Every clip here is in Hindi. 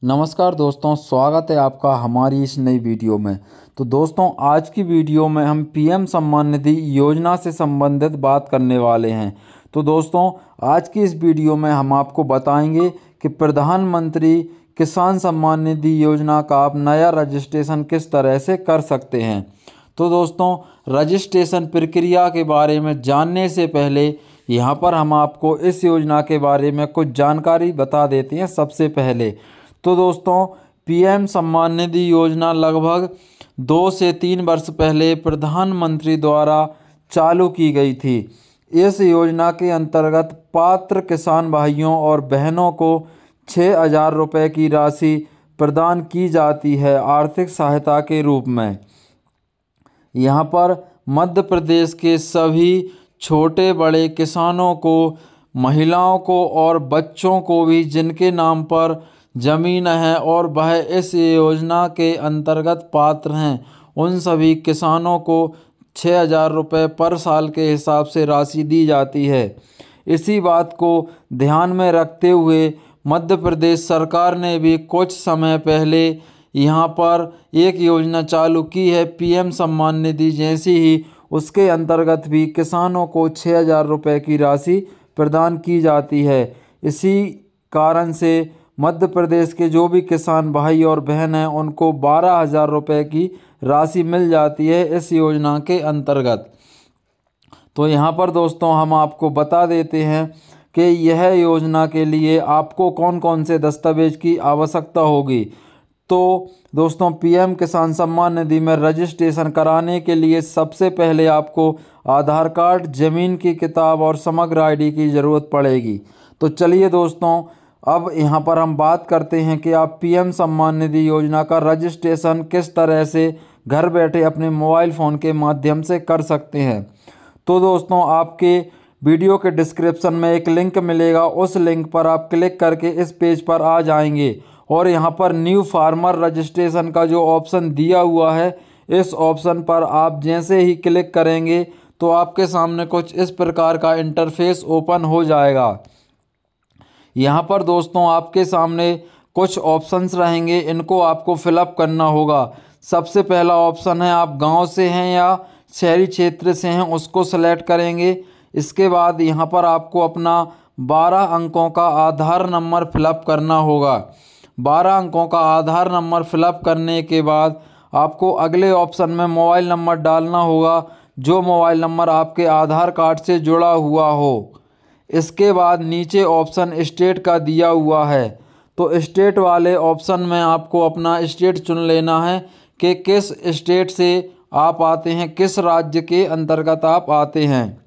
नमस्कार दोस्तों, स्वागत है आपका हमारी इस नई वीडियो में। तो दोस्तों, आज की वीडियो में हम पीएम सम्मान निधि योजना से संबंधित बात करने वाले हैं। तो दोस्तों, आज की इस वीडियो में हम आपको बताएंगे कि प्रधानमंत्री किसान सम्मान निधि योजना का आप नया रजिस्ट्रेशन किस तरह से कर सकते हैं। तो दोस्तों, रजिस्ट्रेशन प्रक्रिया के बारे में जानने से पहले यहाँ पर हम आपको इस योजना के बारे में कुछ जानकारी बता देते हैं। सबसे पहले तो दोस्तों, पीएम सम्मान निधि योजना लगभग 2 से 3 वर्ष पहले प्रधानमंत्री द्वारा चालू की गई थी। इस योजना के अंतर्गत पात्र किसान भाइयों और बहनों को 6,000 रुपये की राशि प्रदान की जाती है आर्थिक सहायता के रूप में। यहाँ पर मध्य प्रदेश के सभी छोटे बड़े किसानों को, महिलाओं को और बच्चों को भी जिनके नाम पर ज़मीन है और वह इस योजना के अंतर्गत पात्र हैं, उन सभी किसानों को 6,000 रुपये पर साल के हिसाब से राशि दी जाती है। इसी बात को ध्यान में रखते हुए मध्य प्रदेश सरकार ने भी कुछ समय पहले यहाँ पर एक योजना चालू की है, पीएम सम्मान निधि जैसी ही। उसके अंतर्गत भी किसानों को 6,000 रुपये की राशि प्रदान की जाती है। इसी कारण से मध्य प्रदेश के जो भी किसान भाई और बहन हैं, उनको 12,000 रुपये की राशि मिल जाती है इस योजना के अंतर्गत। तो यहाँ पर दोस्तों, हम आपको बता देते हैं कि यह योजना के लिए आपको कौन कौन से दस्तावेज की आवश्यकता होगी। तो दोस्तों, पीएम किसान सम्मान निधि में रजिस्ट्रेशन कराने के लिए सबसे पहले आपको आधार कार्ड, ज़मीन की किताब और समग्र आईडी की ज़रूरत पड़ेगी। तो चलिए दोस्तों, अब यहाँ पर हम बात करते हैं कि आप पीएम सम्मान निधि योजना का रजिस्ट्रेशन किस तरह से घर बैठे अपने मोबाइल फ़ोन के माध्यम से कर सकते हैं। तो दोस्तों, आपके वीडियो के डिस्क्रिप्शन में एक लिंक मिलेगा, उस लिंक पर आप क्लिक करके इस पेज पर आ जाएंगे और यहाँ पर न्यू फार्मर रजिस्ट्रेशन का जो ऑप्शन दिया हुआ है, इस ऑप्शन पर आप जैसे ही क्लिक करेंगे तो आपके सामने कुछ इस प्रकार का इंटरफेस ओपन हो जाएगा। यहाँ पर दोस्तों, आपके सामने कुछ ऑप्शंस रहेंगे, इनको आपको फिलअप करना होगा। सबसे पहला ऑप्शन है आप गांव से हैं या शहरी क्षेत्र से हैं, उसको सेलेक्ट करेंगे। इसके बाद यहाँ पर आपको अपना 12 अंकों का आधार नंबर फिलअप करना होगा। 12 अंकों का आधार नंबर फिलअप करने के बाद आपको अगले ऑप्शन में मोबाइल नंबर डालना होगा, जो मोबाइल नंबर आपके आधार कार्ड से जुड़ा हुआ हो। इसके बाद नीचे ऑप्शन स्टेट का दिया हुआ है, तो स्टेट वाले ऑप्शन में आपको अपना स्टेट चुन लेना है कि किस स्टेट से आप आते हैं, किस राज्य के अंतर्गत आप आते हैं।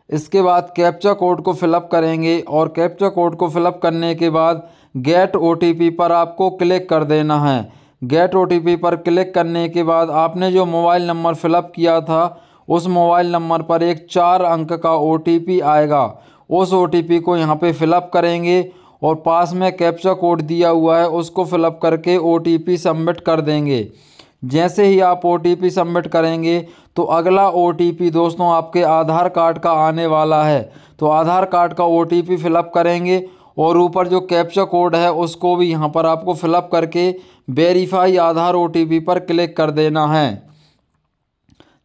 इसके बाद कैप्चा कोड को फिलअप करेंगे और कैप्चा कोड को फिलअप करने के बाद गेट ओटीपी पर आपको क्लिक कर देना है। गेट ओटीपी पर क्लिक करने के बाद आपने जो मोबाइल नंबर फिलअप किया था, उस मोबाइल नंबर पर एक 4 अंक का ओटीपी आएगा। उस ओटीपी को यहाँ पे फिलअप करेंगे और पास में कैप्चा कोड दिया हुआ है, उसको फिलअप करके ओटीपी सबमिट कर देंगे। जैसे ही आप ओटीपी सबमिट करेंगे तो अगला ओटीपी दोस्तों आपके आधार कार्ड का आने वाला है। तो आधार कार्ड का ओटीपी फिलअप करेंगे और ऊपर जो कैप्चा कोड है उसको भी यहाँ पर आपको फिलअप करके वेरीफाई आधार ओटीपी पर क्लिक कर देना है।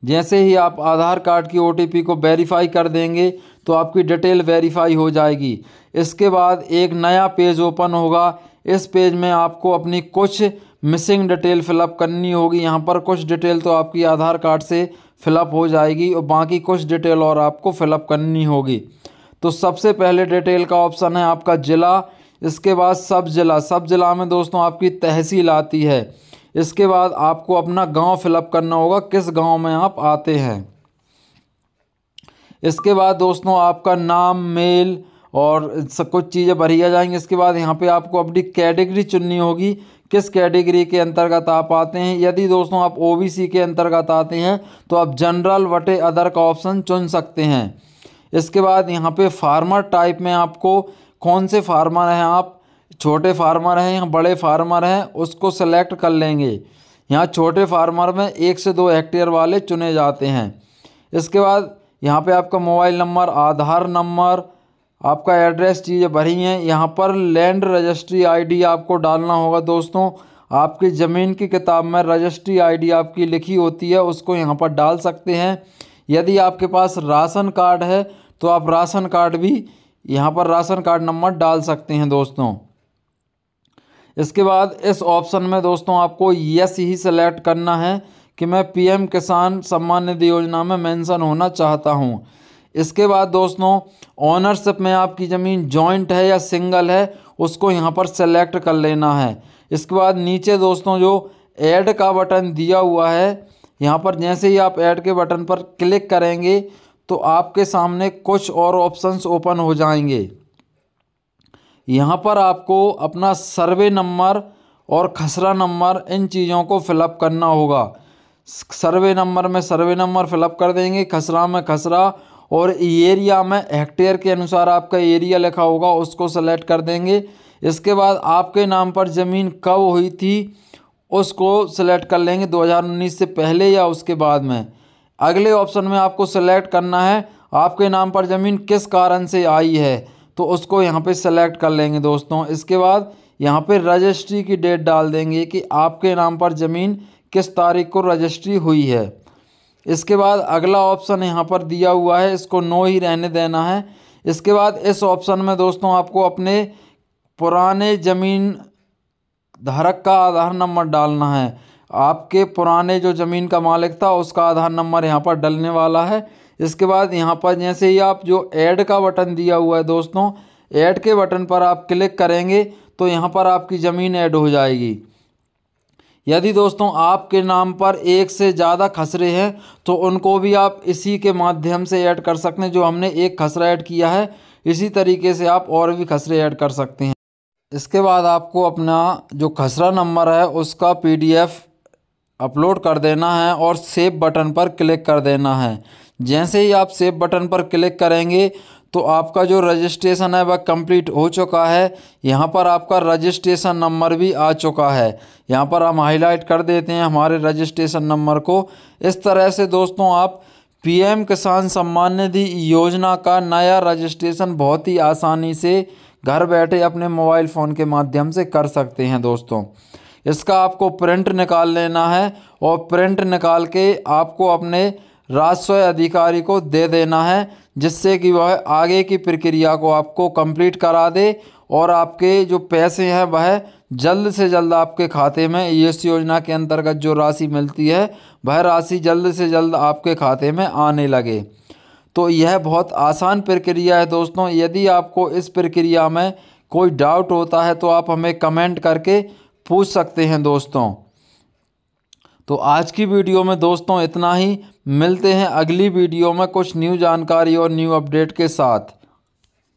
जैसे ही आप आधार कार्ड की ओटीपी को वेरीफाई कर देंगे तो आपकी डिटेल वेरीफाई हो जाएगी। इसके बाद एक नया पेज ओपन होगा। इस पेज में आपको अपनी कुछ मिसिंग डिटेल फिलअप करनी होगी। यहाँ पर कुछ डिटेल तो आपकी आधार कार्ड से फिलअप हो जाएगी और बाकी कुछ डिटेल और आपको फिलअप करनी होगी। तो सबसे पहले डिटेल का ऑप्शन है आपका ज़िला। इसके बाद सब ज़िला। सब ज़िला में दोस्तों आपकी तहसील आती है। इसके बाद आपको अपना गांव फिलअप करना होगा, किस गांव में आप आते हैं। इसके बाद दोस्तों आपका नाम, मेल और सब कुछ चीज़ें भरी आ जाएंगी। इसके बाद यहाँ पे आपको अपनी कैटेगरी चुननी होगी, किस कैटेगरी के अंतर्गत आप आते हैं। यदि दोस्तों आप ओबीसी के अंतर्गत आते हैं तो आप जनरल वटे अदर का ऑप्शन चुन सकते हैं। इसके बाद यहाँ पे फार्मर टाइप में आपको कौन से फार्मर हैं, आप छोटे फार्मर हैं या बड़े फार्मर हैं, उसको सेलेक्ट कर लेंगे। यहाँ छोटे फार्मर में 1 से 2 हेक्टेयर वाले चुने जाते हैं। इसके बाद यहाँ पे आपका मोबाइल नंबर, आधार नंबर, आपका एड्रेस चीज़ें भरी हैं। यहाँ पर लैंड रजिस्ट्री आईडी आपको डालना होगा दोस्तों। आपकी ज़मीन की किताब में रजिस्ट्री आईडी आपकी लिखी होती है, उसको यहाँ पर डाल सकते हैं। यदि आपके पास राशन कार्ड है तो आप राशन कार्ड भी यहाँ पर राशन कार्ड नंबर डाल सकते हैं दोस्तों। इसके बाद इस ऑप्शन में दोस्तों आपको यस ही सेलेक्ट करना है कि मैं पीएम किसान सम्मान निधि योजना में मेंशन होना चाहता हूं। इसके बाद दोस्तों ओनरशिप में आपकी ज़मीन जॉइंट है या सिंगल है, उसको यहाँ पर सेलेक्ट कर लेना है। इसके बाद नीचे दोस्तों जो ऐड का बटन दिया हुआ है, यहाँ पर जैसे ही आप ऐड के बटन पर क्लिक करेंगे तो आपके सामने कुछ और ऑप्शंस ओपन हो जाएंगे। यहाँ पर आपको अपना सर्वे नंबर और खसरा नंबर इन चीज़ों को फिलअप करना होगा। सर्वे नंबर में सर्वे नंबर फिलअप कर देंगे, खसरा में खसरा, और एरिया में हेक्टेयर के अनुसार आपका एरिया लिखा होगा उसको सेलेक्ट कर देंगे। इसके बाद आपके नाम पर ज़मीन कब हुई थी उसको सेलेक्ट कर लेंगे, 2019 से पहले या उसके बाद में। अगले ऑप्शन में आपको सेलेक्ट करना है आपके नाम पर ज़मीन किस कारण से आई है, तो उसको यहाँ पे सेलेक्ट कर लेंगे दोस्तों। इसके बाद यहाँ पे रजिस्ट्री की डेट डाल देंगे कि आपके नाम पर ज़मीन किस तारीख को रजिस्ट्री हुई है। इसके बाद अगला ऑप्शन यहाँ पर दिया हुआ है, इसको नो ही रहने देना है। इसके बाद इस ऑप्शन में दोस्तों आपको अपने पुराने ज़मीन धारक का आधार नंबर डालना है। आपके पुराने जो ज़मीन का मालिक था उसका आधार नंबर यहाँ पर डलने वाला है। इसके बाद यहाँ पर जैसे ही आप जो ऐड का बटन दिया हुआ है दोस्तों, ऐड के बटन पर आप क्लिक करेंगे तो यहाँ पर आपकी ज़मीन ऐड हो जाएगी। यदि दोस्तों आपके नाम पर एक से ज़्यादा खसरे हैं तो उनको भी आप इसी के माध्यम से ऐड कर सकते हैं। जो हमने एक खसरा ऐड किया है इसी तरीके से आप और भी खसरे ऐड कर सकते हैं। इसके बाद आपको अपना जो खसरा नंबर है उसका पीडीएफ अपलोड कर देना है और सेव बटन पर क्लिक कर देना है। जैसे ही आप सेव बटन पर क्लिक करेंगे तो आपका जो रजिस्ट्रेशन है वह कंप्लीट हो चुका है। यहाँ पर आपका रजिस्ट्रेशन नंबर भी आ चुका है। यहाँ पर हम हाईलाइट कर देते हैं हमारे रजिस्ट्रेशन नंबर को। इस तरह से दोस्तों आप पीएम किसान सम्मान निधि योजना का नया रजिस्ट्रेशन बहुत ही आसानी से घर बैठे अपने मोबाइल फ़ोन के माध्यम से कर सकते हैं दोस्तों। इसका आपको प्रिंट निकाल लेना है और प्रिंट निकाल के आपको अपने राजस्व अधिकारी को दे देना है, जिससे कि वह आगे की प्रक्रिया को आपको कंप्लीट करा दे और आपके जो पैसे हैं वह जल्द से जल्द आपके खाते में, इस योजना के अंतर्गत जो राशि मिलती है वह राशि जल्द से जल्द आपके खाते में आने लगे। तो यह बहुत आसान प्रक्रिया है दोस्तों। यदि आपको इस प्रक्रिया में कोई डाउट होता है तो आप हमें कमेंट करके पूछ सकते हैं दोस्तों। तो आज की वीडियो में दोस्तों इतना ही। मिलते हैं अगली वीडियो में कुछ न्यू जानकारी और न्यू अपडेट के साथ।